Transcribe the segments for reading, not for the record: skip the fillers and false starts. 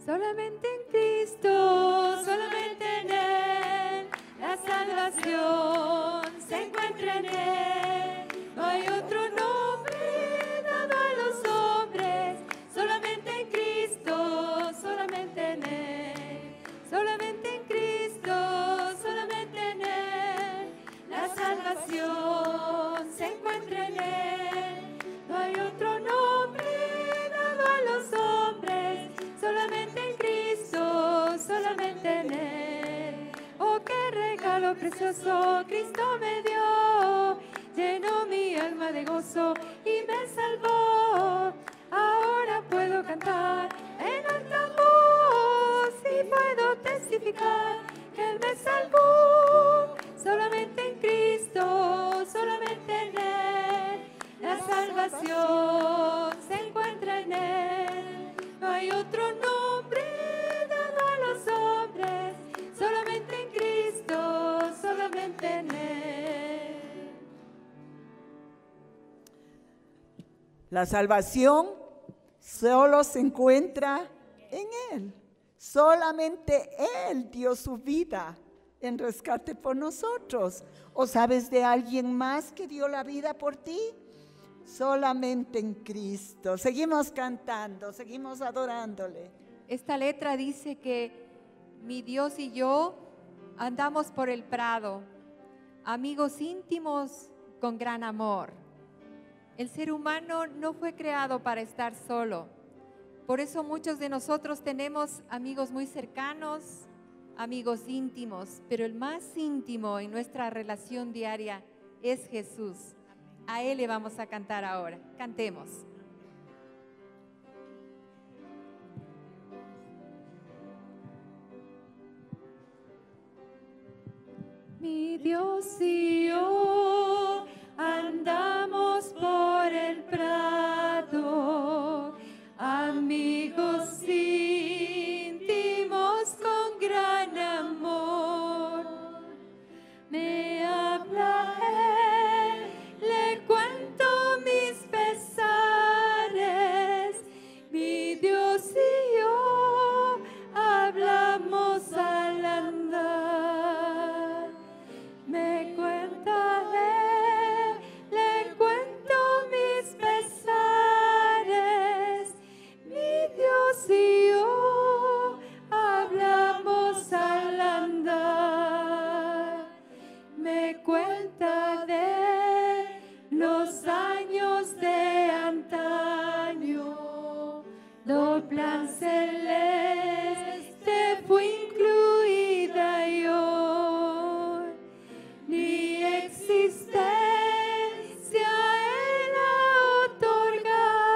Solamente en Cristo, solamente en Él, la salvación se encuentra en Él. No hay otro nombre dado a los hombres, solamente en Cristo, solamente en Él. Solamente en Cristo, solamente en Él, la salvación se encuentra en Él. No hay otro nombre dado a los hombres, solamente en Cristo, solamente en Él. Oh, qué regalo precioso Cristo me dio, llenó mi alma de gozo y me salvó. Ahora puedo cantar en alta voz y puedo testificar que Él me salvó. Solamente en Cristo, solamente en Él, la salvación se encuentra en Él. No hay otro nombre dado a los hombres, solamente en Cristo, solamente en Él. La salvación solo se encuentra en Él. Solamente Él dio su vida en rescate por nosotros. ¿O sabes de alguien más que dio la vida por ti? Solamente en Cristo. Seguimos cantando, seguimos adorándole. Esta letra dice que mi Dios y yo andamos por el prado, amigos íntimos con gran amor. El ser humano no fue creado para estar solo. Por eso muchos de nosotros tenemos amigos muy cercanos, amigos íntimos, pero el más íntimo en nuestra relación diaria es Jesús. A Él le vamos a cantar ahora. Cantemos. Mi Dios y yo andamos por el prado, amigos íntimos con gran amor. Me habla Él, le cuento mis pesares, mi Dios y yo hablamos al andar. Me cuenta Él, le cuento mis pesares, mi Dios y yo hablamos al andar. Me cuenta de los años de antaño, del plan celeste fui incluida yo. Mi existencia Él ha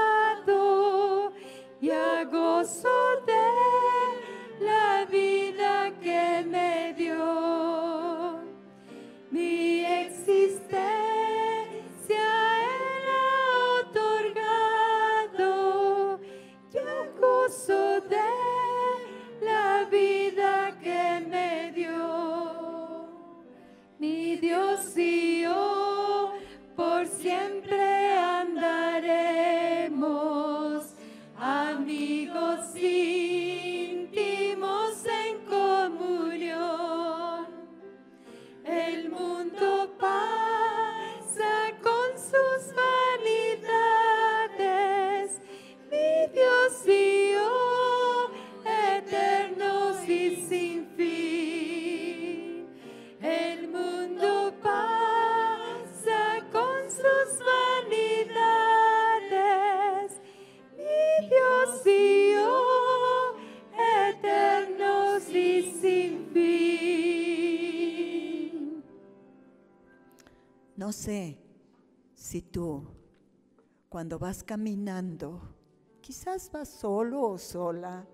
otorgado y a gozo de la vida que me dio. Mi existencia Él ha otorgado y a gozo de la vida que me dio. Mi Dios y yo por siempre andaremos, amigos íntimos en comunión. El mundo pasa con sus vanidades, mi Dios y yo eternos y sin fin. El mundo pasa con sus vanidades, mi Dios y yo eternos y sin fin. No sé si tú, cuando vas caminando, quizás vas solo o sola,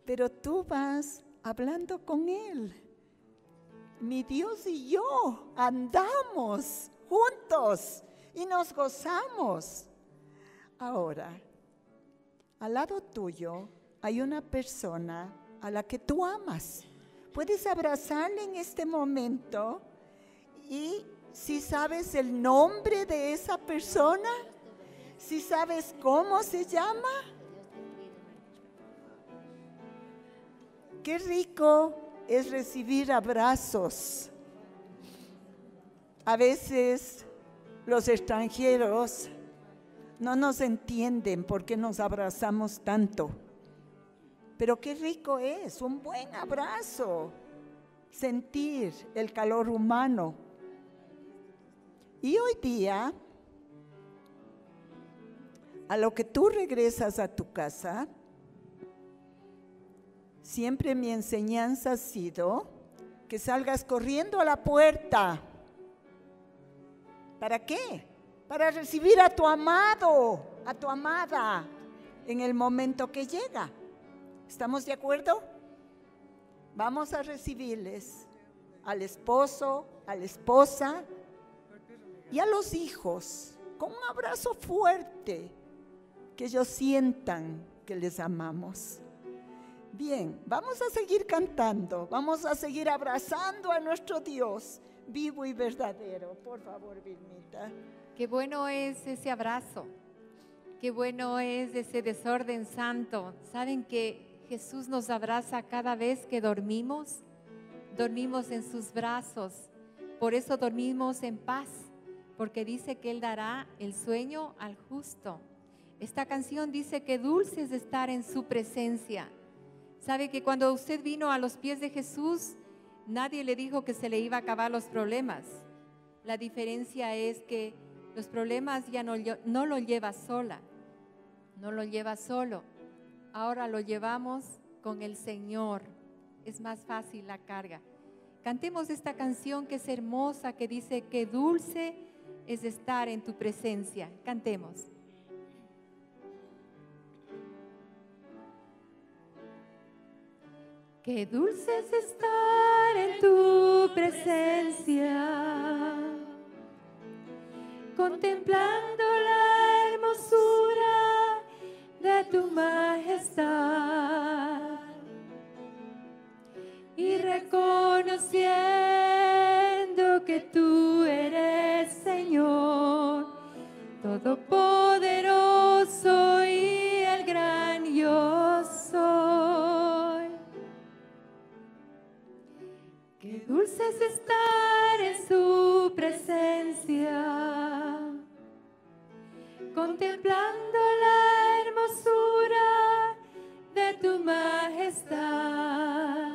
pero tú vas hablando con Él. Mi Dios y yo andamos juntos y nos gozamos. Ahora, al lado tuyo hay una persona a la que tú amas. Puedes abrazarle en este momento y si sabes el nombre de esa persona, si sabes cómo se llama, Qué rico es recibir abrazos. A veces los extranjeros no nos entienden por qué nos abrazamos tanto. Pero qué rico es un buen abrazo, sentir el calor humano. Y hoy día, a lo que tú regresas a tu casa, siempre mi enseñanza ha sido que salgas corriendo a la puerta. ¿Para qué? Para recibir a tu amado, a tu amada, en el momento que llega. ¿Estamos de acuerdo? Vamos a recibirles al esposo, a la esposa y a los hijos con un abrazo fuerte, que ellos sientan que les amamos. Bien, vamos a seguir cantando, vamos a seguir abrazando a nuestro Dios vivo y verdadero. Por favor, Vilmita. Qué bueno es ese abrazo, qué bueno es ese desorden santo. ¿Saben que Jesús nos abraza cada vez que dormimos? Dormimos en sus brazos, por eso dormimos en paz, porque dice que Él dará el sueño al justo. Esta canción dice que dulce es estar en su presencia. ¿Sabe que cuando usted vino a los pies de Jesús, nadie le dijo que se le iba a acabar los problemas? La diferencia es que los problemas ya no lo lleva sola, no lo lleva solo. Ahora lo llevamos con el Señor. Es más fácil la carga. Cantemos esta canción que es hermosa, que dice que dulce es estar en tu presencia. Cantemos. Qué dulce es estar en tu presencia, contemplando la hermosura de tu majestad y reconociendo que tú eres Señor, todopoderoso y el gran yo soy. Qué dulce es estar en su presencia, contemplando la hermosura de tu majestad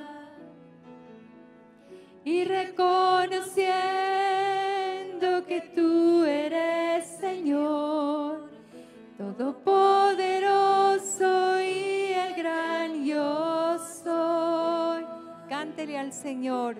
y reconociendo que tú eres Señor, todopoderoso y el gran yo soy. Cántele al Señor.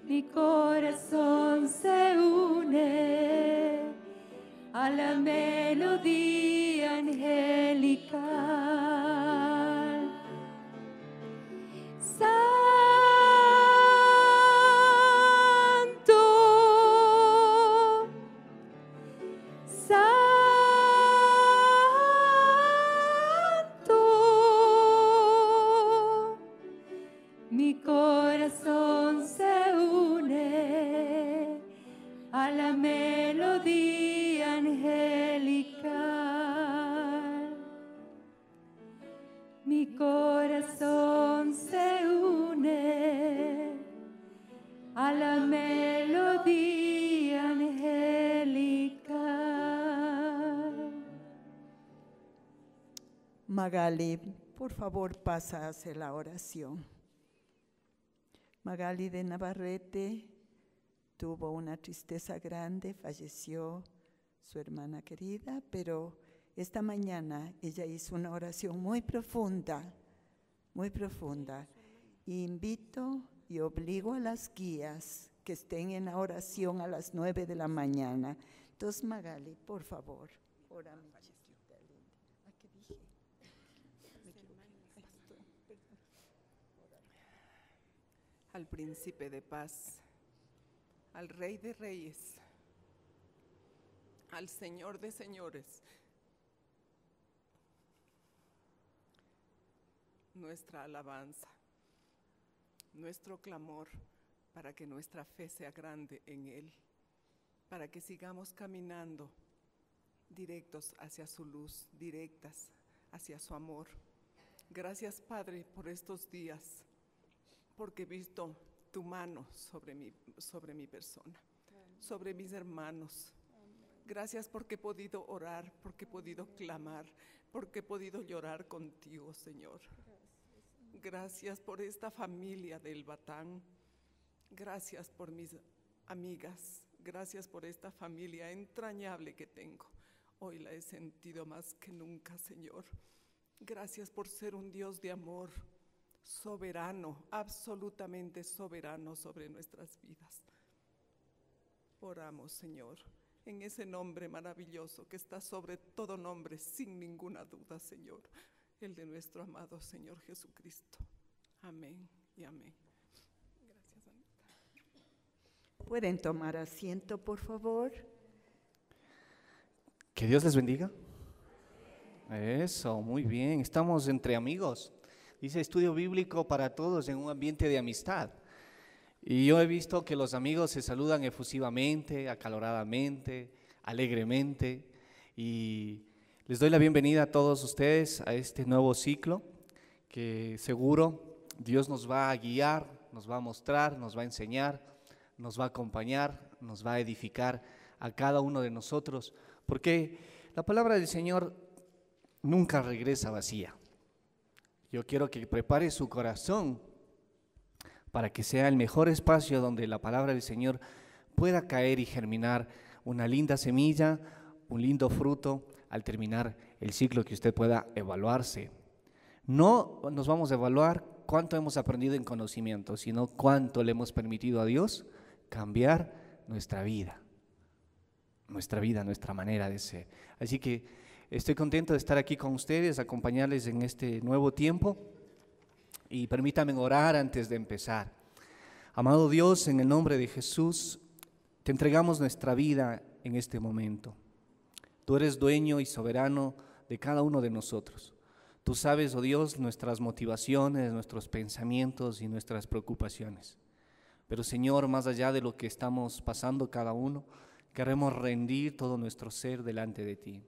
Mi corazón se une a la melodía angelical. Santo, Santo, mi corazón se une a la melodía angelical. Mi corazón se une a la melodía angelical. Magali, por favor, pasa a hacer la oración. Magali de Navarrete tuvo una tristeza grande, falleció su hermana querida, pero esta mañana ella hizo una oración muy profunda, muy profunda. Invito y obligo a las guías que estén en la oración a las 9 de la mañana. Entonces, Magali, por favor, ora mi chiquita linda. ¿A qué dije? Al príncipe de paz, al rey de reyes, al señor de señores, nuestra alabanza, nuestro clamor para que nuestra fe sea grande en Él, para que sigamos caminando directos hacia su luz, directas hacia su amor. Gracias, Padre, por estos días, porque he visto tu mano sobre mi persona, sobre mis hermanos. Gracias porque he podido orar, porque he podido clamar, porque he podido llorar contigo, Señor. Gracias por esta familia del Batán. Gracias por mis amigas. Gracias por esta familia entrañable que tengo. Hoy la he sentido más que nunca, Señor. Gracias por ser un Dios de amor, soberano, absolutamente soberano sobre nuestras vidas. Oramos, Señor, en ese nombre maravilloso que está sobre todo nombre, sin ninguna duda, Señor, el de nuestro amado Señor Jesucristo. Amén y amén. Gracias, Anita. ¿Pueden tomar asiento, por favor? Que Dios les bendiga. Eso, muy bien. Estamos entre amigos. Dice estudio bíblico para todos en un ambiente de amistad. Y yo he visto que los amigos se saludan efusivamente, acaloradamente, alegremente. Y les doy la bienvenida a todos ustedes a este nuevo ciclo que seguro Dios nos va a guiar, nos va a mostrar, nos va a enseñar, nos va a acompañar, nos va a edificar a cada uno de nosotros. Porque la palabra del Señor nunca regresa vacía. Yo quiero que prepare su corazón para que sea el mejor espacio donde la palabra del Señor pueda caer y germinar una linda semilla, un lindo fruto al terminar el ciclo, que usted pueda evaluarse. No nos vamos a evaluar cuánto hemos aprendido en conocimiento, sino cuánto le hemos permitido a Dios cambiar nuestra vida, nuestra manera de ser. Así que estoy contento de estar aquí con ustedes, acompañarles en este nuevo tiempo, y permítanme orar antes de empezar. Amado Dios, en el nombre de Jesús, te entregamos nuestra vida en este momento. Tú eres dueño y soberano de cada uno de nosotros. Tú sabes, oh Dios, nuestras motivaciones, nuestros pensamientos y nuestras preocupaciones. Pero Señor, más allá de lo que estamos pasando cada uno, queremos rendir todo nuestro ser delante de ti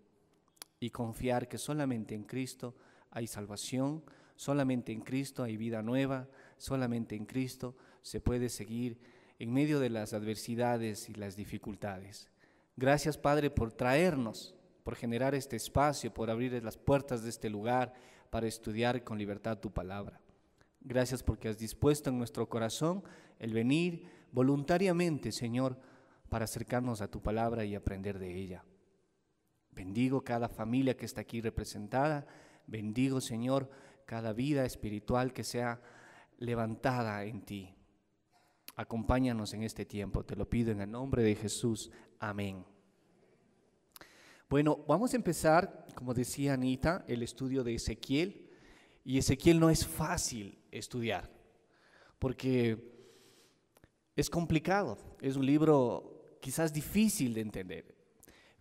y confiar que solamente en Cristo hay salvación, solamente en Cristo hay vida nueva, solamente en Cristo se puede seguir en medio de las adversidades y las dificultades. Gracias, Padre, por traernos, por generar este espacio, por abrir las puertas de este lugar para estudiar con libertad tu palabra. Gracias porque has dispuesto en nuestro corazón el venir voluntariamente, Señor, para acercarnos a tu palabra y aprender de ella. Bendigo cada familia que está aquí representada. Bendigo, Señor, cada vida espiritual que sea levantada en ti. Acompáñanos en este tiempo, te lo pido en el nombre de Jesús. Amén. Bueno, vamos a empezar, como decía Anita, el estudio de Ezequiel. Y Ezequiel no es fácil estudiar, porque es complicado, es un libro quizás difícil de entender.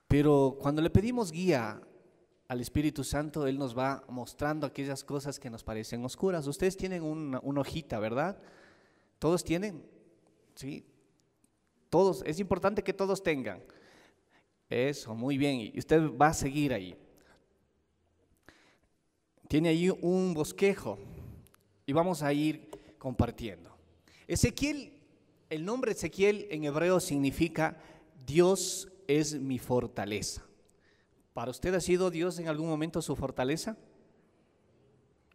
Pero cuando le pedimos guía al Espíritu Santo, Él nos va mostrando aquellas cosas que nos parecen oscuras. Ustedes tienen una hojita, ¿verdad? ¿Todos tienen? Sí. Todos, es importante que todos tengan. Eso, muy bien. Y usted va a seguir ahí. Tiene ahí un bosquejo y vamos a ir compartiendo. Ezequiel, el nombre Ezequiel en hebreo significa Dios es mi fortaleza. ¿Para usted ha sido Dios en algún momento su fortaleza?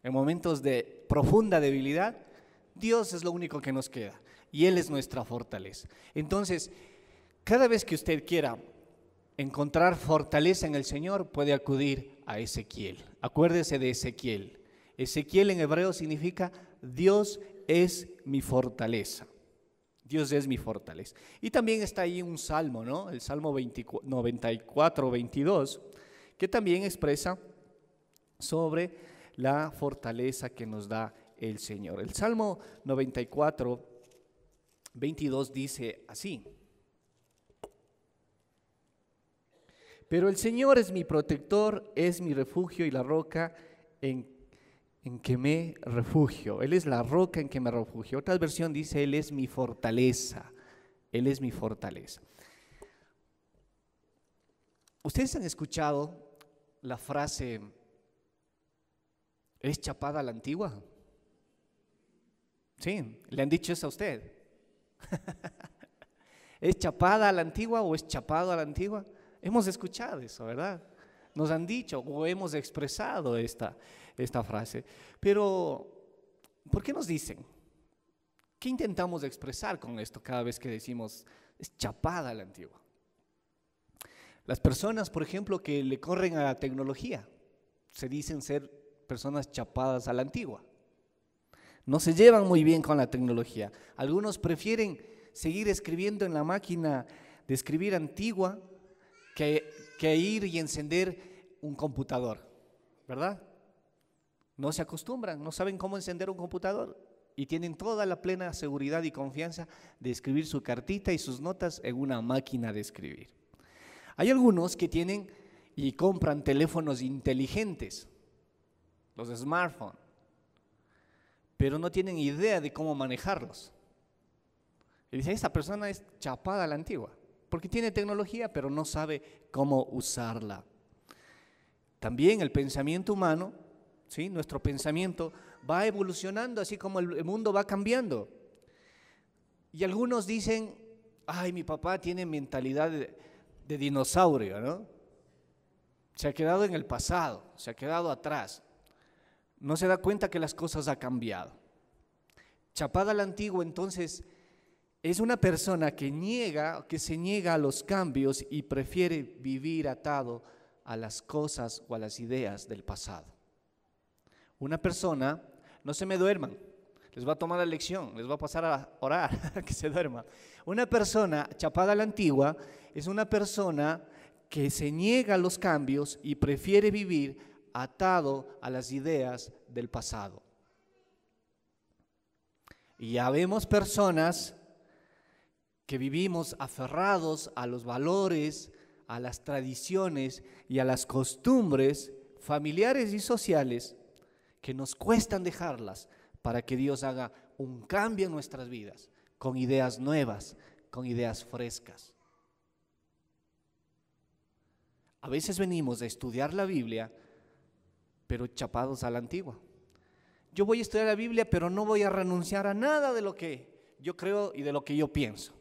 En momentos de profunda debilidad, Dios es lo único que nos queda y Él es nuestra fortaleza. Entonces, cada vez que usted quiera encontrar fortaleza en el Señor, puede acudir a Ezequiel. Acuérdese de Ezequiel. Ezequiel en hebreo significa Dios es mi fortaleza. Dios es mi fortaleza. Y también está ahí un salmo, ¿no? El Salmo 94, 22, que también expresa sobre la fortaleza que nos da el Señor. El Salmo 94, 22 dice así: pero el Señor es mi protector, es mi refugio y la roca en en que me refugio. Él es la roca en que me refugio. Otra versión dice, Él es mi fortaleza. Él es mi fortaleza. ¿Ustedes han escuchado la frase, ¿es chapada a la antigua? Sí, ¿le han dicho eso a usted? ¿Es chapada a la antigua o es chapado a la antigua? Hemos escuchado eso, ¿verdad? Nos han dicho o hemos expresado esta frase. Pero, ¿por qué nos dicen? ¿Qué intentamos expresar con esto cada vez que decimos es chapada a la antigua? Las personas, por ejemplo, que le corren a la tecnología, se dicen ser personas chapadas a la antigua. No se llevan muy bien con la tecnología. Algunos prefieren seguir escribiendo en la máquina de escribir antigua que ir y encender un computador, ¿verdad? No se acostumbran, no saben cómo encender un computador y tienen toda la plena seguridad y confianza de escribir su cartita y sus notas en una máquina de escribir. Hay algunos que tienen y compran teléfonos inteligentes, los smartphones, pero no tienen idea de cómo manejarlos. Y dice, esta persona es chapada a la antigua, porque tiene tecnología, pero no sabe cómo usarla. También el pensamiento humano, ¿sí? Nuestro pensamiento va evolucionando, así como el mundo va cambiando. Y algunos dicen, ay, mi papá tiene mentalidad de dinosaurio, ¿no? Se ha quedado en el pasado, se ha quedado atrás. No se da cuenta que las cosas han cambiado. Chapada a la antigua, entonces, es una persona que se niega a los cambios y prefiere vivir atado a las cosas o a las ideas del pasado. Una persona, no se me duerman, les va a tomar la lección, les va a pasar a orar, que se duerman. Una persona chapada a la antigua es una persona que se niega a los cambios y prefiere vivir atado a las ideas del pasado. Y ya vemos personas que vivimos aferrados a los valores, a las tradiciones y a las costumbres familiares y sociales que nos cuestan dejarlas para que Dios haga un cambio en nuestras vidas, con ideas nuevas, con ideas frescas. A veces venimos a estudiar la Biblia, pero chapados a la antigua. Yo voy a estudiar la Biblia, pero no voy a renunciar a nada de lo que yo creo y de lo que yo pienso.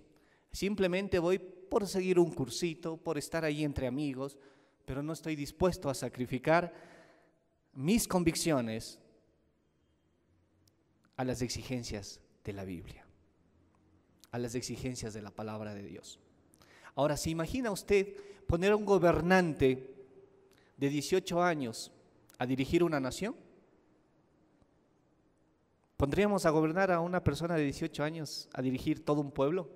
Simplemente voy por seguir un cursito, por estar ahí entre amigos, pero no estoy dispuesto a sacrificar mis convicciones a las exigencias de la Biblia, a las exigencias de la palabra de Dios. Ahora, ¿se imagina usted poner a un gobernante de 18 años a dirigir una nación? ¿Pondríamos a gobernar a una persona de 18 años a dirigir todo un pueblo?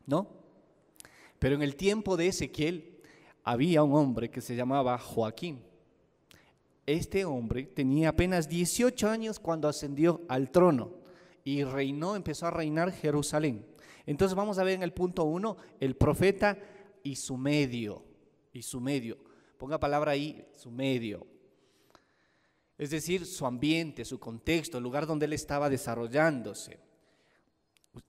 ¿No? Pero en el tiempo de Ezequiel había un hombre que se llamaba Joaquín. Este hombre tenía apenas 18 años cuando ascendió al trono y empezó a reinar Jerusalén. Entonces vamos a ver en el punto 1, el profeta y su medio. Ponga palabra ahí, su medio. Es decir, su ambiente, su contexto, el lugar donde él estaba desarrollándose.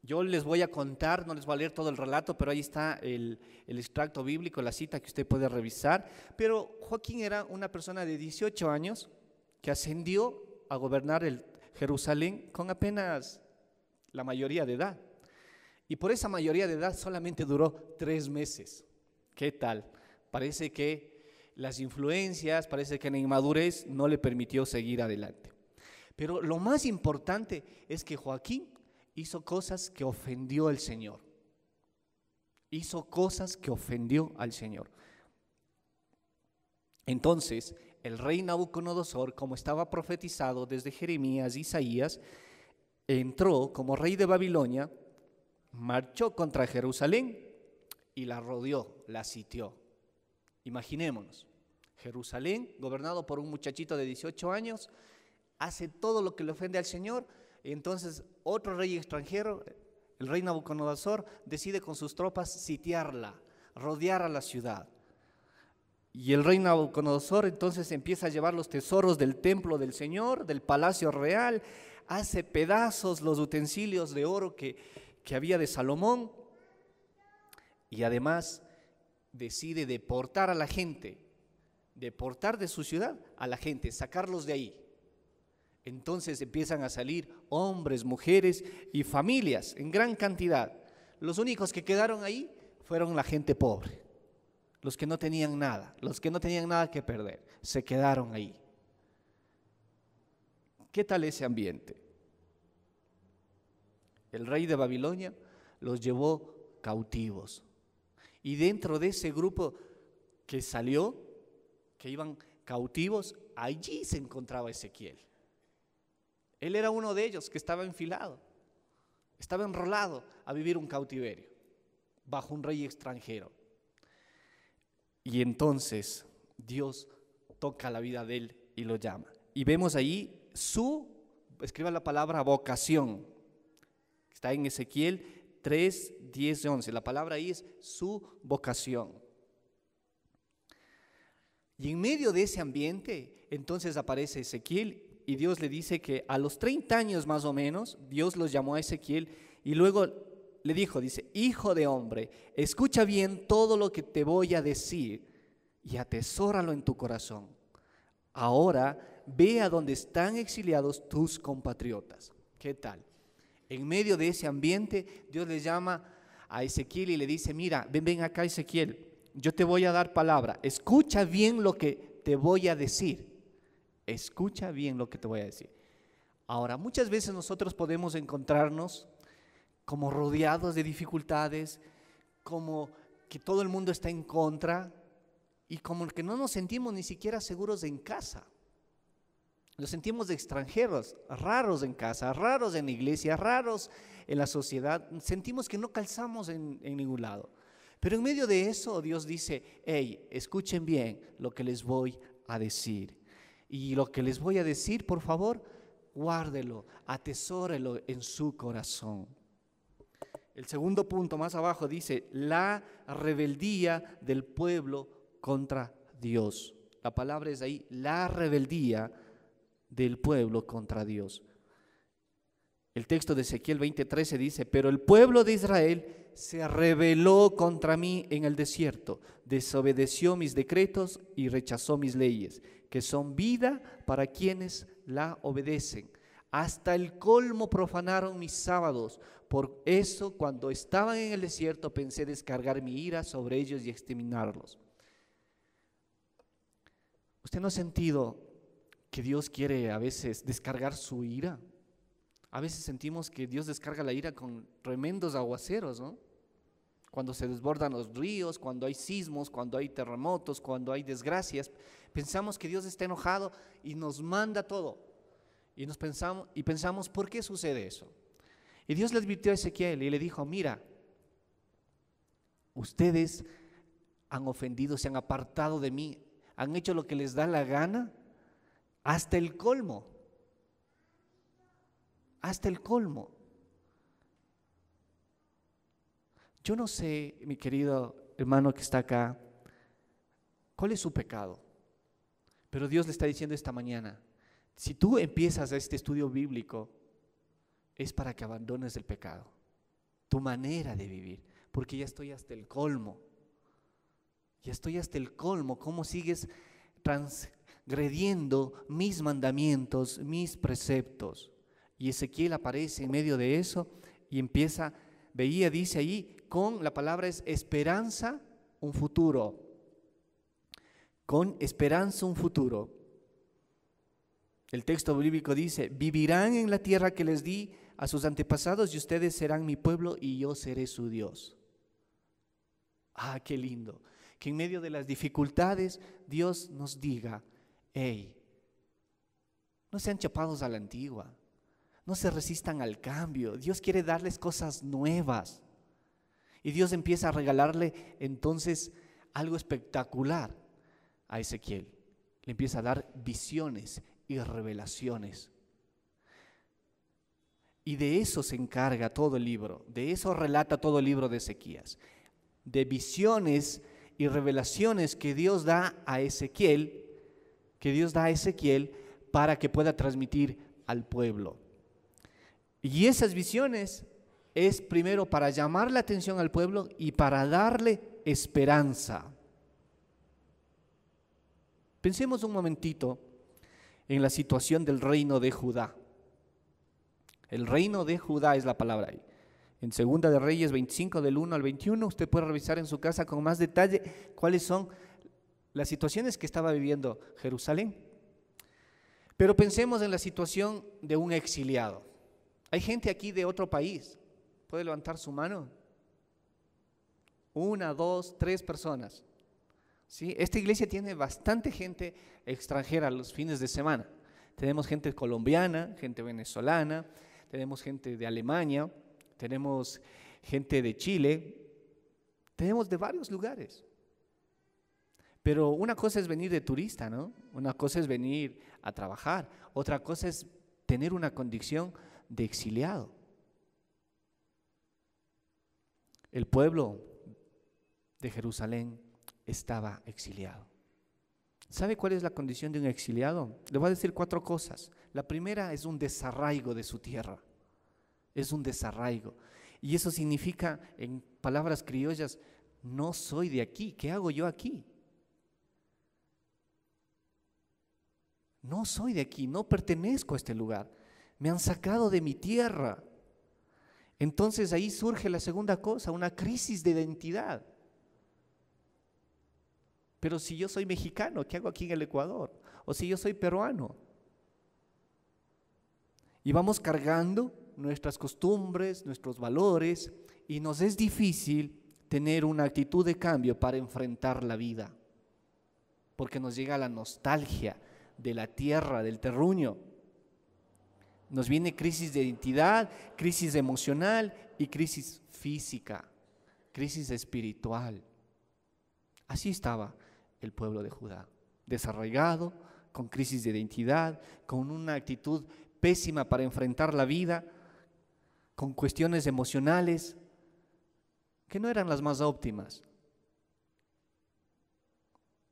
Yo les voy a contar, no les voy a leer todo el relato, pero ahí está el extracto bíblico, la cita que usted puede revisar. Pero Joaquín era una persona de 18 años que ascendió a gobernar el Jerusalén con apenas la mayoría de edad. Y por esa mayoría de edad solamente duró 3 meses. ¿Qué tal? Parece que las influencias, parece que la inmadurez no le permitió seguir adelante. Pero lo más importante es que Joaquín hizo cosas que ofendió al Señor. Hizo cosas que ofendió al Señor. Entonces, el rey Nabucodonosor, como estaba profetizado desde Jeremías y Isaías, entró como rey de Babilonia, marchó contra Jerusalén y la rodeó, la sitió. Imaginémonos, Jerusalén, gobernado por un muchachito de 18 años, hace todo lo que le ofende al Señor, y entonces otro rey extranjero, el rey Nabucodonosor, decide con sus tropas sitiarla, rodear a la ciudad. Y el rey Nabucodonosor entonces empieza a llevar los tesoros del templo del Señor, del palacio real, hace pedazos los utensilios de oro que había de Salomón, y además decide deportar a la gente, deportar de su ciudad a la gente, sacarlos de ahí. Entonces empiezan a salir hombres, mujeres y familias en gran cantidad. Los únicos que quedaron ahí fueron la gente pobre, los que no tenían nada, los que no tenían nada que perder, se quedaron ahí. ¿Qué tal ese ambiente? El rey de Babilonia los llevó cautivos. Y dentro de ese grupo que salió, que iban cautivos, allí se encontraba Ezequiel. Él era uno de ellos que estaba enfilado, estaba enrolado a vivir un cautiverio bajo un rey extranjero. Y entonces Dios toca la vida de él y lo llama. Y vemos ahí escriba la palabra vocación. Está en Ezequiel 3, 10 y 11. La palabra ahí es su vocación. Y en medio de ese ambiente, entonces aparece Ezequiel y Dios le dice que a los 30 años más o menos, Dios los llamó a Ezequiel y luego le dijo, dice, hijo de hombre, escucha bien todo lo que te voy a decir y atesóralo en tu corazón. Ahora ve a donde están exiliados tus compatriotas. ¿Qué tal? En medio de ese ambiente, Dios le llama a Ezequiel y le dice, mira, ven acá Ezequiel, yo te voy a dar palabra, escucha bien lo que te voy a decir. Escucha bien lo que te voy a decir. Ahora, muchas veces nosotros podemos encontrarnos como rodeados de dificultades, como que todo el mundo está en contra y como que no nos sentimos ni siquiera seguros en casa. Nos sentimos extranjeros, raros en casa, raros en la iglesia, raros en la sociedad. Sentimos que no calzamos en ningún lado. Pero en medio de eso Dios dice, hey, escuchen bien lo que les voy a decir. Y lo que les voy a decir, por favor, guárdelo, atesórelo en su corazón. El segundo punto más abajo dice, la rebeldía del pueblo contra Dios. La palabra es ahí, la rebeldía del pueblo contra Dios. El texto de Ezequiel 20:13 dice, pero el pueblo de Israel se rebeló contra mí en el desierto, desobedeció mis decretos y rechazó mis leyes, que son vida para quienes la obedecen. Hasta el colmo profanaron mis sábados. Por eso, cuando estaban en el desierto, pensé descargar mi ira sobre ellos y exterminarlos. ¿Usted no ha sentido que Dios quiere a veces descargar su ira? A veces sentimos que Dios descarga la ira con tremendos aguaceros, ¿no? Cuando se desbordan los ríos, cuando hay sismos, cuando hay terremotos, cuando hay desgracias, pensamos que Dios está enojado y nos manda todo. Y pensamos, ¿por qué sucede eso? Y Dios le advirtió a Ezequiel y le dijo, mira, ustedes han ofendido, se han apartado de mí, han hecho lo que les da la gana, hasta el colmo. Hasta el colmo. Yo no sé, mi querido hermano que está acá, cuál es su pecado, pero Dios le está diciendo esta mañana, si tú empiezas este estudio bíblico, es para que abandones el pecado, tu manera de vivir, porque ya estoy hasta el colmo. Ya estoy hasta el colmo. ¿Cómo sigues transgrediendo mis mandamientos, mis preceptos? Y Ezequiel aparece en medio de eso y empieza, dice ahí, con la palabra es esperanza, un futuro. Con esperanza, un futuro. El texto bíblico dice, vivirán en la tierra que les di a sus antepasados y ustedes serán mi pueblo y yo seré su Dios. Ah, qué lindo. Que en medio de las dificultades Dios nos diga, hey, no sean chapados a la antigua, no se resistan al cambio. Dios quiere darles cosas nuevas. Y Dios empieza a regalarle entonces algo espectacular a Ezequiel. Le empieza a dar visiones y revelaciones. Y de eso se encarga todo el libro, de eso relata todo el libro de Ezequías, de visiones y revelaciones que Dios da a Ezequiel, para que pueda transmitir al pueblo. Y esas visiones es primero para llamar la atención al pueblo y para darle esperanza. Pensemos un momentito en la situación del reino de Judá. El reino de Judá es la palabra ahí. En Segunda de Reyes 25 del 1 al 21, usted puede revisar en su casa con más detalle cuáles son las situaciones que estaba viviendo Jerusalén. Pero pensemos en la situación de un exiliado. Hay gente aquí de otro país. ¿Puede levantar su mano? 1, 2, 3 personas. ¿Sí? Esta iglesia tiene bastante gente extranjera los fines de semana. Tenemos gente colombiana, gente venezolana, tenemos gente de Alemania, tenemos gente de Chile, tenemos de varios lugares. Pero una cosa es venir de turista, ¿no? Una cosa es venir a trabajar, otra cosa es tener una condición de exiliado. El pueblo de Jerusalén estaba exiliado. ¿Sabe cuál es la condición de un exiliado? Le voy a decir 4 cosas. La primera es un desarraigo de su tierra. Es un desarraigo. Y eso significa, en palabras criollas, no soy de aquí. ¿Qué hago yo aquí? No soy de aquí, no pertenezco a este lugar. Me han sacado de mi tierra. Entonces ahí surge la segunda cosa, una crisis de identidad. Pero si yo soy mexicano, ¿qué hago aquí en el Ecuador? O si yo soy peruano. Y vamos cargando nuestras costumbres, nuestros valores, y nos es difícil tener una actitud de cambio para enfrentar la vida. Porque nos llega la nostalgia de la tierra, del terruño. Nos viene crisis de identidad, crisis emocional y crisis física, crisis espiritual. Así estaba el pueblo de Judá, desarraigado, con crisis de identidad, con una actitud pésima para enfrentar la vida, con cuestiones emocionales que no eran las más óptimas.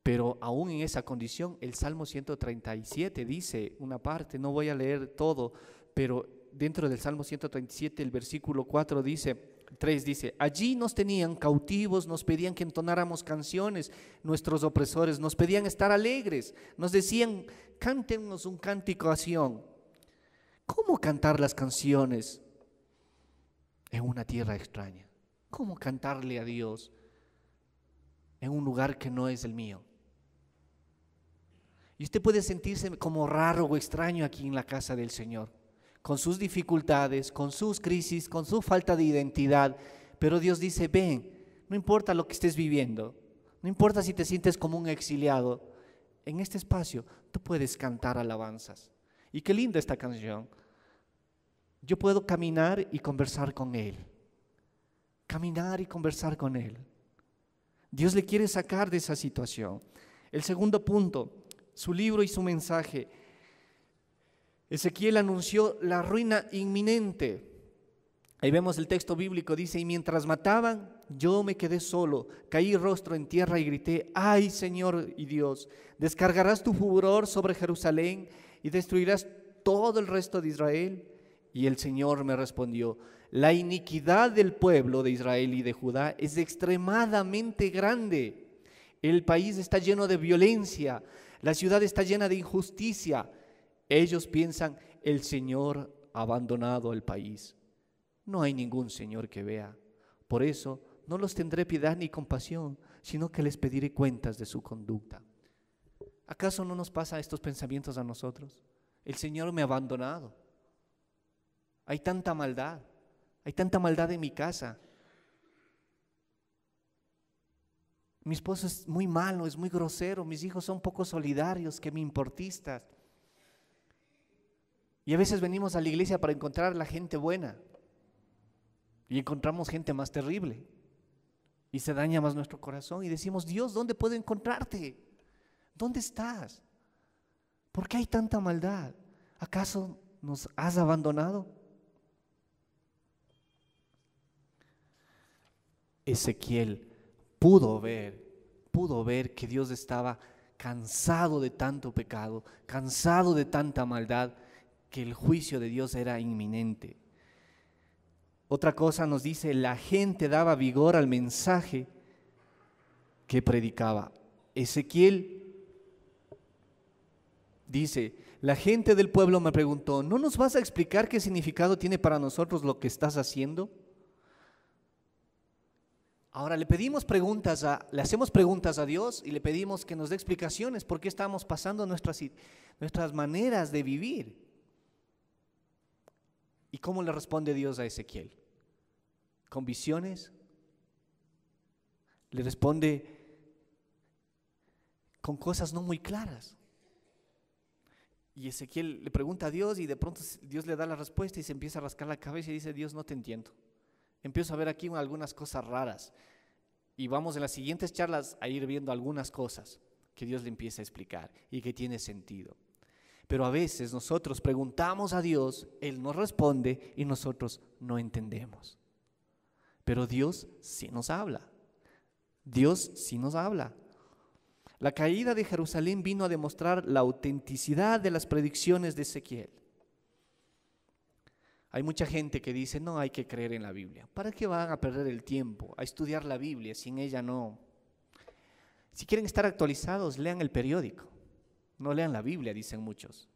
Pero aún en esa condición, el Salmo 137 dice una parte, no voy a leer todo, pero dentro del Salmo 137, el versículo 3 dice, allí nos tenían cautivos, nos pedían que entonáramos canciones, nuestros opresores, nos pedían estar alegres, nos decían, cántenos un cántico a Sión. ¿Cómo cantar las canciones en una tierra extraña? ¿Cómo cantarle a Dios en un lugar que no es el mío? Y usted puede sentirse como raro o extraño aquí en la casa del Señor, con sus dificultades, con sus crisis, con su falta de identidad. Pero Dios dice, ven, no importa lo que estés viviendo, no importa si te sientes como un exiliado, en este espacio tú puedes cantar alabanzas. Y qué linda esta canción. Yo puedo caminar y conversar con Él. Caminar y conversar con Él. Dios le quiere sacar de esa situación. El segundo punto, su libro y su mensaje. Ezequiel anunció la ruina inminente. Ahí vemos el texto bíblico, dice, y mientras mataban, yo me quedé solo, caí rostro en tierra y grité, ay Señor y Dios, ¿descargarás tu furor sobre Jerusalén y destruirás todo el resto de Israel? Y el Señor me respondió, la iniquidad del pueblo de Israel y de Judá es extremadamente grande. El país está lleno de violencia, la ciudad está llena de injusticia. Ellos piensan, el Señor ha abandonado el país. No hay ningún Señor que vea. Por eso no los tendré piedad ni compasión, sino que les pediré cuentas de su conducta. ¿Acaso no nos pasa estos pensamientos a nosotros? El Señor me ha abandonado. Hay tanta maldad en mi casa. Mi esposo es muy malo, es muy grosero, mis hijos son poco solidarios, que me importistas. Y a veces venimos a la iglesia para encontrar la gente buena y encontramos gente más terrible y se daña más nuestro corazón y decimos, Dios, ¿dónde puedo encontrarte? ¿Dónde estás? ¿Por qué hay tanta maldad? ¿Acaso nos has abandonado? Ezequiel pudo ver pudo ver que Dios estaba cansado de tanto pecado, cansado de tanta maldad, que el juicio de Dios era inminente. Otra cosa nos dice, la gente daba vigor al mensaje que predicaba. Ezequiel dice, la gente del pueblo me preguntó, ¿no nos vas a explicar qué significado tiene para nosotros lo que estás haciendo? Ahora le hacemos preguntas a Dios y le pedimos que nos dé explicaciones por qué estamos pasando nuestras maneras de vivir. ¿Y cómo le responde Dios a Ezequiel? ¿Con visiones? Le responde con cosas no muy claras. Y Ezequiel le pregunta a Dios y de pronto Dios le da la respuesta y se empieza a rascar la cabeza y dice, Dios, no te entiendo. Empiezo a ver aquí algunas cosas raras y vamos en las siguientes charlas a ir viendo algunas cosas que Dios le empieza a explicar y que tiene sentido. Pero a veces nosotros preguntamos a Dios, Él nos responde y nosotros no entendemos. Pero Dios sí nos habla. Dios sí nos habla. La caída de Jerusalén vino a demostrar la autenticidad de las predicciones de Ezequiel. Hay mucha gente que dice, no hay que creer en la Biblia. ¿Para qué van a perder el tiempo a estudiar la Biblia? Sin ella no. Si quieren estar actualizados, lean el periódico. No lean la Biblia, dicen muchos.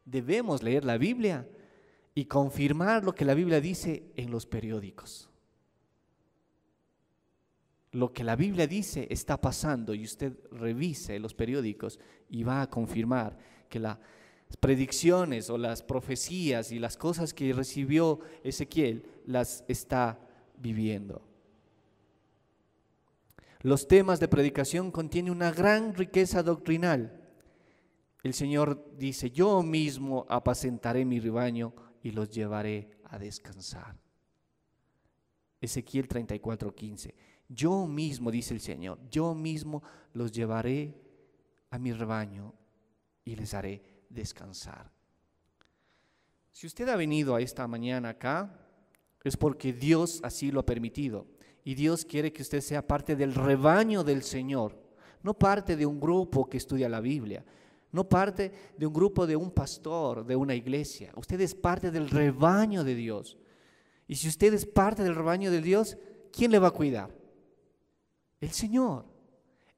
Debemos leer la Biblia y confirmar lo que la Biblia dice en los periódicos. Lo que la Biblia dice está pasando y usted revise los periódicos y va a confirmar que las predicciones o las profecías y las cosas que recibió Ezequiel las está viviendo. Los temas de predicación contienen una gran riqueza doctrinal. El Señor dice, yo mismo apacentaré mi rebaño y los llevaré a descansar. Ezequiel 34:15. Yo mismo, dice el Señor, yo mismo los llevaré a mi rebaño y les haré descansar. Si usted ha venido a esta mañana acá, es porque Dios así lo ha permitido. Y Dios quiere que usted sea parte del rebaño del Señor, no parte de un grupo que estudia la Biblia, no parte de un grupo de un pastor, de una iglesia. Usted es parte del rebaño de Dios. Y si usted es parte del rebaño de Dios, ¿quién le va a cuidar? El Señor.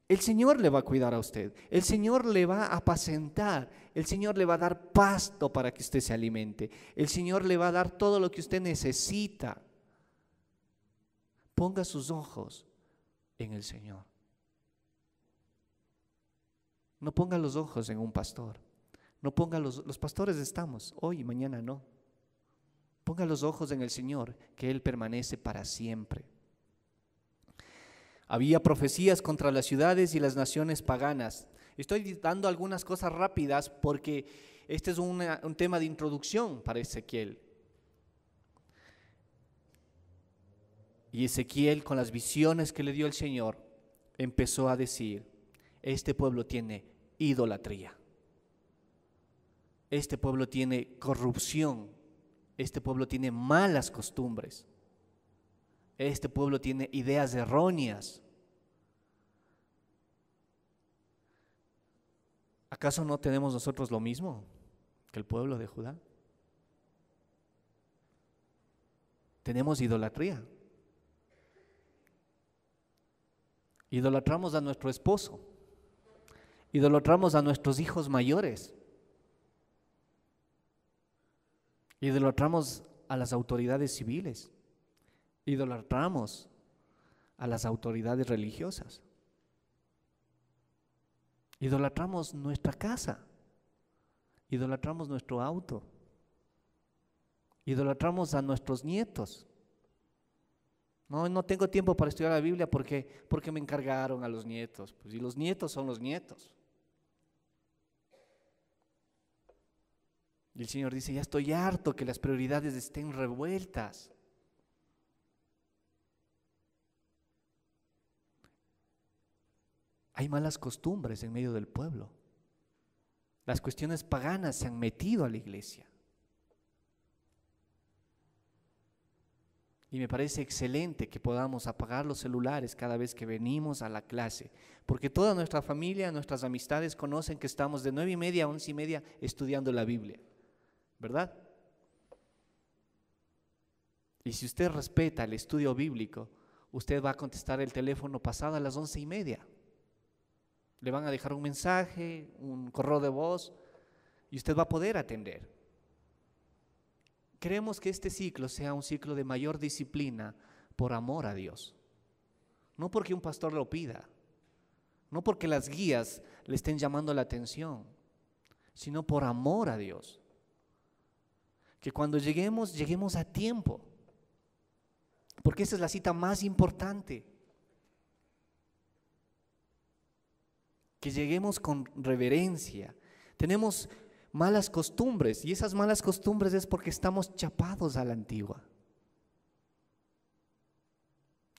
El Señor le va a cuidar a usted. El Señor le va a apacentar. El Señor le va a dar pasto para que usted se alimente. El Señor le va a dar todo lo que usted necesita. Ponga sus ojos en el Señor. No ponga los ojos en un pastor. No ponga los pastores estamos, hoy y mañana no. Ponga los ojos en el Señor, que Él permanece para siempre. Había profecías contra las ciudades y las naciones paganas. Estoy dando algunas cosas rápidas porque este es un tema de introducción para Ezequiel. Y Ezequiel, con las visiones que le dio el Señor, empezó a decir, este pueblo tiene idolatría. Este pueblo tiene corrupción. Este pueblo tiene malas costumbres. Este pueblo tiene ideas erróneas. ¿Acaso no tenemos nosotros lo mismo que el pueblo de Judá? Tenemos idolatría. Idolatramos a nuestro esposo. Idolatramos a nuestros hijos mayores. Idolatramos a las autoridades civiles. Idolatramos a las autoridades religiosas. Idolatramos nuestra casa. Idolatramos nuestro auto. Idolatramos a nuestros nietos. No tengo tiempo para estudiar la Biblia porque me encargaron a los nietos. Pues, y los nietos son los nietos. Y el Señor dice, ya estoy harto que las prioridades estén revueltas. Hay malas costumbres en medio del pueblo. Las cuestiones paganas se han metido a la iglesia. Y me parece excelente que podamos apagar los celulares cada vez que venimos a la clase, porque toda nuestra familia, nuestras amistades conocen que estamos de 9:30 a 11:30 estudiando la Biblia, ¿verdad? Y si usted respeta el estudio bíblico, usted va a contestar el teléfono pasado a las 11:30. Le van a dejar un mensaje, un correo de voz, y usted va a poder atender. Queremos que este ciclo sea un ciclo de mayor disciplina por amor a Dios. No porque un pastor lo pida, no porque las guías le estén llamando la atención, sino por amor a Dios. Que cuando lleguemos a tiempo, porque esa es la cita más importante. Que lleguemos con reverencia. Tenemos malas costumbres, y esas malas costumbres es porque estamos chapados a la antigua.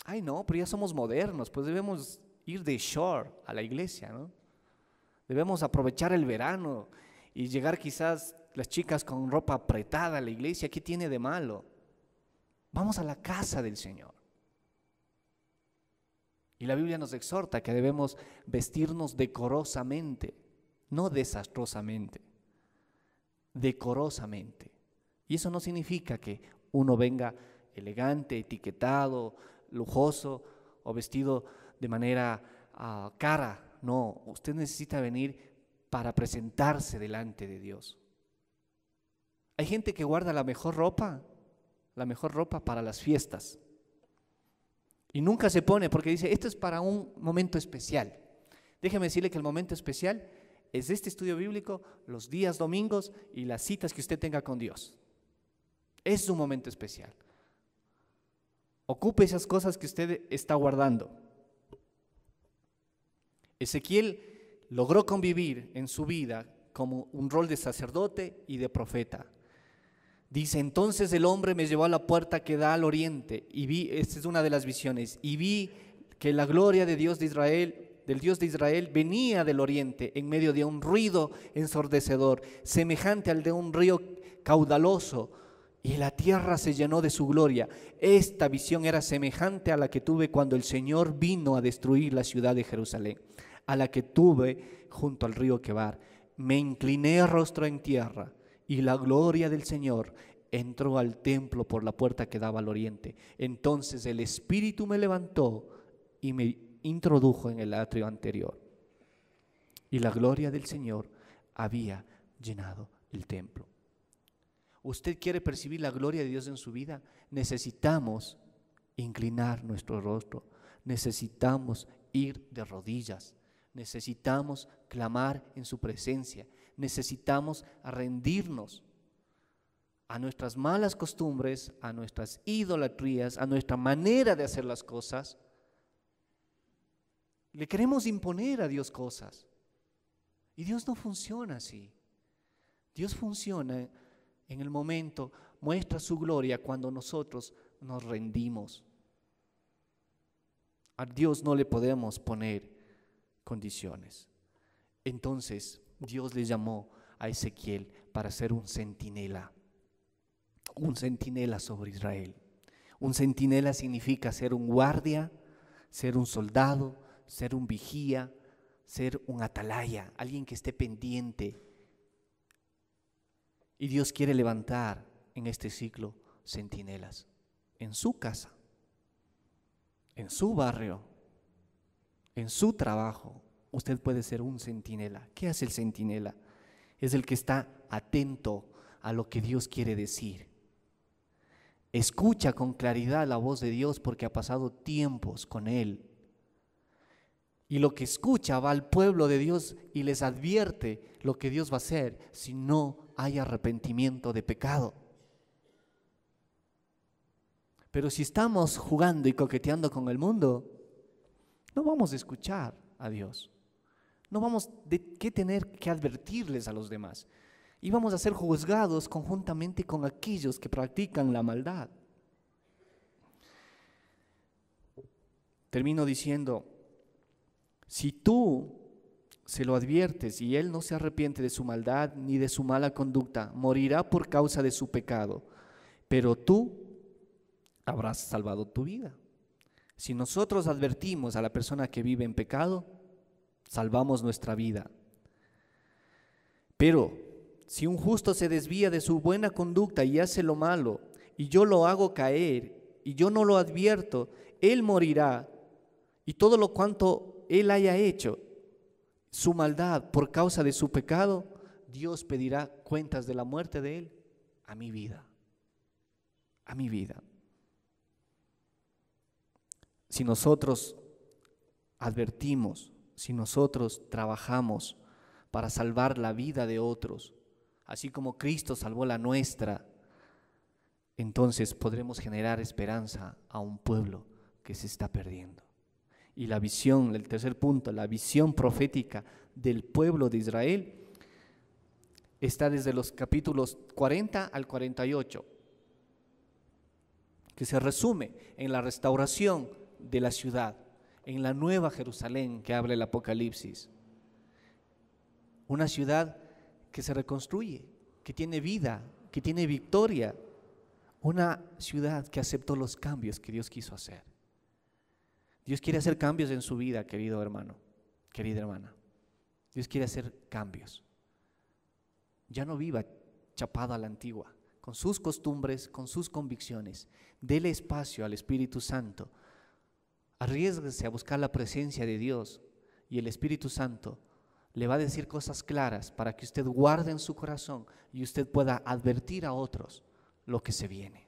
Ay no, pero ya somos modernos, pues debemos ir de short a la iglesia, ¿no? Debemos aprovechar el verano y llegar quizás las chicas con ropa apretada a la iglesia. ¿Qué tiene de malo? Vamos a la casa del Señor. Y la Biblia nos exhorta que debemos vestirnos decorosamente, no desastrosamente. Decorosamente. Y eso no significa que uno venga elegante, etiquetado, lujoso o vestido de manera cara. No, usted necesita venir para presentarse delante de Dios. Hay gente que guarda la mejor ropa para las fiestas. Y nunca se pone porque dice, esto es para un momento especial. Déjeme decirle que el momento especial es este estudio bíblico, los días domingos y las citas que usted tenga con Dios. Es un momento especial. Ocupe esas cosas que usted está guardando. Ezequiel logró convivir en su vida como un rol de sacerdote y de profeta. Dice, entonces el hombre me llevó a la puerta que da al oriente y vi, esta es una de las visiones, y vi que la gloria de Dios de Israel, del Dios de Israel, venía del oriente en medio de un ruido ensordecedor, semejante al de un río caudaloso, y la tierra se llenó de su gloria. Esta visión era semejante a la que tuve cuando el Señor vino a destruir la ciudad de Jerusalén, a la que tuve junto al río Quebar. Me incliné rostro en tierra, y la gloria del Señor entró al templo por la puerta que daba al oriente. Entonces el Espíritu me levantó y me introdujo en el atrio anterior, y la gloria del Señor había llenado el templo. ¿Usted quiere percibir la gloria de Dios en su vida? Necesitamos inclinar nuestro rostro, necesitamos ir de rodillas, necesitamos clamar en su presencia, necesitamos rendirnos a nuestras malas costumbres, a nuestras idolatrías, a nuestra manera de hacer las cosas. Le queremos imponer a Dios cosas, y Dios no funciona así. Dios funciona en el momento, muestra su gloria cuando nosotros nos rendimos. A Dios no le podemos poner condiciones. Entonces Dios le llamó a Ezequiel para ser un centinela sobre Israel. Un centinela significa ser un guardia, ser un soldado, ser un vigía, ser un atalaya, alguien que esté pendiente. Y Dios quiere levantar en este ciclo centinelas en su casa, en su barrio, en su trabajo. Usted puede ser un centinela. ¿Qué hace el centinela? Es el que está atento a lo que Dios quiere decir. Escucha con claridad la voz de Dios porque ha pasado tiempos con Él. Y lo que escucha va al pueblo de Dios y les advierte lo que Dios va a hacer si no hay arrepentimiento de pecado. Pero si estamos jugando y coqueteando con el mundo, no vamos a escuchar a Dios. No vamos a tener que advertirles a los demás. Y vamos a ser juzgados conjuntamente con aquellos que practican la maldad. Termino diciendo, si tú se lo adviertes y él no se arrepiente de su maldad ni de su mala conducta, morirá por causa de su pecado. Pero tú habrás salvado tu vida. Si nosotros advertimos a la persona que vive en pecado, salvamos nuestra vida. Pero si un justo se desvía de su buena conducta y hace lo malo, y yo lo hago caer, y yo no lo advierto, él morirá, y todo lo cuanto él haya hecho, su maldad por causa de su pecado, Dios pedirá cuentas de la muerte de él a mi vida. A mi vida. Si nosotros advertimos, si nosotros trabajamos para salvar la vida de otros, así como Cristo salvó la nuestra, entonces podremos generar esperanza a un pueblo que se está perdiendo. Y la visión, el tercer punto, la visión profética del pueblo de Israel está desde los capítulos 40 al 48, que se resume en la restauración de la ciudad, en la nueva Jerusalén que habla el Apocalipsis. Una ciudad que se reconstruye, que tiene vida, que tiene victoria. Una ciudad que aceptó los cambios que Dios quiso hacer. Dios quiere hacer cambios en su vida, querido hermano, querida hermana. Dios quiere hacer cambios. Ya no viva chapado a la antigua, con sus costumbres, con sus convicciones. Dele espacio al Espíritu Santo. Arriésguese a buscar la presencia de Dios y el Espíritu Santo le va a decir cosas claras para que usted guarde en su corazón y usted pueda advertir a otros lo que se viene.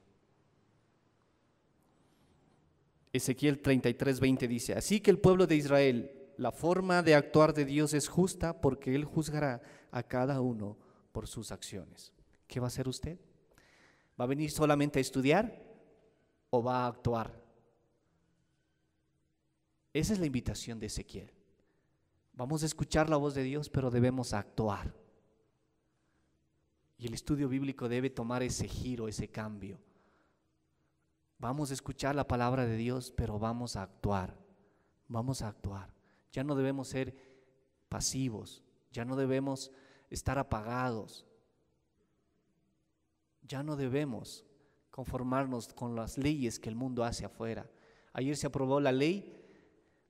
Ezequiel 33:20 dice: así que el pueblo de Israel, la forma de actuar de Dios es justa, porque Él juzgará a cada uno por sus acciones. ¿Qué va a hacer usted? ¿Va a venir solamente a estudiar o va a actuar? Esa es la invitación de Ezequiel. Vamos a escuchar la voz de Dios, pero debemos actuar. Y el estudio bíblico debe tomar ese giro, ese cambio. Vamos a escuchar la palabra de Dios, pero vamos a actuar. Vamos a actuar. Ya no debemos ser pasivos, ya no debemos estar apagados. Ya no debemos conformarnos con las leyes que el mundo hace afuera. Ayer se aprobó la ley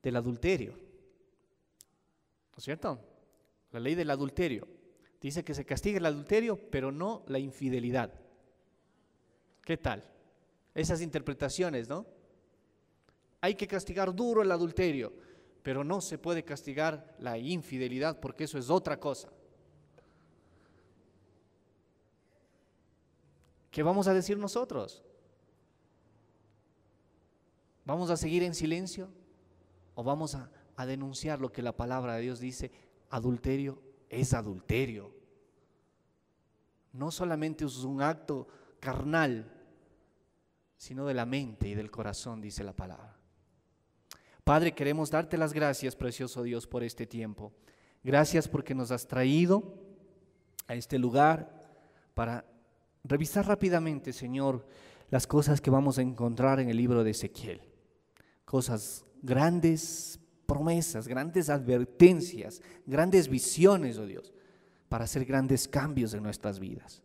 del adulterio, ¿no es cierto? La ley del adulterio. Dice que se castiga el adulterio, pero no la infidelidad. ¿Qué tal? Esas interpretaciones, ¿no? Hay que castigar duro el adulterio, pero no se puede castigar la infidelidad porque eso es otra cosa. ¿Qué vamos a decir nosotros? ¿Vamos a seguir en silencio o vamos a denunciar lo que la palabra de Dios dice? Adulterio es adulterio. No solamente es un acto carnal, sino de la mente y del corazón, dice la palabra. Padre, queremos darte las gracias, precioso Dios, por este tiempo. Gracias porque nos has traído a este lugar para revisar rápidamente, Señor, las cosas que vamos a encontrar en el libro de Ezequiel. Cosas grandes, promesas, grandes advertencias, grandes visiones, oh Dios, para hacer grandes cambios en nuestras vidas.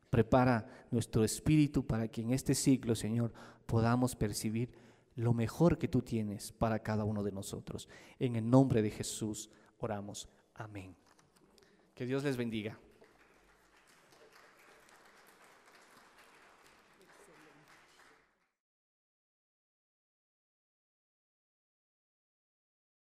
Prepara nuestro espíritu para que en este siglo, Señor, podamos percibir lo mejor que tú tienes para cada uno de nosotros. En el nombre de Jesús oramos. Amén. Que Dios les bendiga.